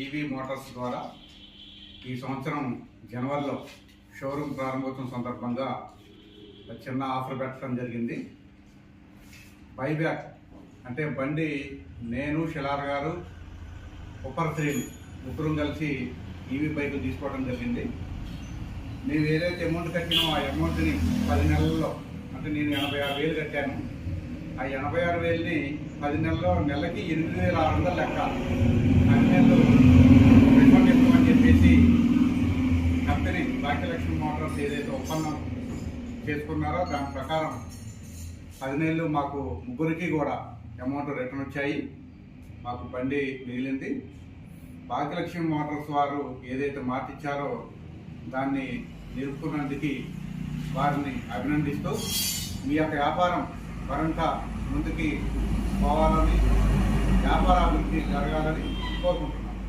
EV Motors ద్వారా ఈ సంవత్సరం జనవరిలో షోరూమ్ ప్రారంభోత్సవం సందర్భంగా చిన్న ఆఫర్ పెట్టడం జరిగింది. బైబ్యాక్ అంటే బండి నేను శిలార్ గారు ఉపర్ శ్రీని ముగ్గురం కలిసి ఈవీ బైక్ తీసుకోవడం జరిగింది. మేము ఏదైతే అమౌంట్ కట్టినో ఆ అమౌంట్ని 10 నెలల్లో అంటే నేను 86,000 కట్టాను. ఆ 86,000ని 10 నెలల్లో నెలకి 8,600 లెక్క అన్ని నెలలు రిఫండ్ ఇవ్వమని చెప్పేసి కంపెనీ భాగ్యలక్ష్మి మోటార్స్ ఏదైతే ఒప్పందం చేసుకున్నారో దాని ప్రకారం 10 నెలలు మాకు ముగ్గురికి కూడా అమౌంట్ రిటర్న్ వచ్చాయి. మాకు బండి మిగిలింది. భాగ్యలక్ష్మి మోటార్స్ వారు ఏదైతే మాట ఇచ్చారో దాన్ని నిలుపుకున్నందుకు వారిని అభినందిస్తూ మీ యొక్క వ్యాపారం మరింత ముందుకి పోవాలని, వ్యాపార అభివృద్ధి జరగాలని కోరుకుంటున్నాను.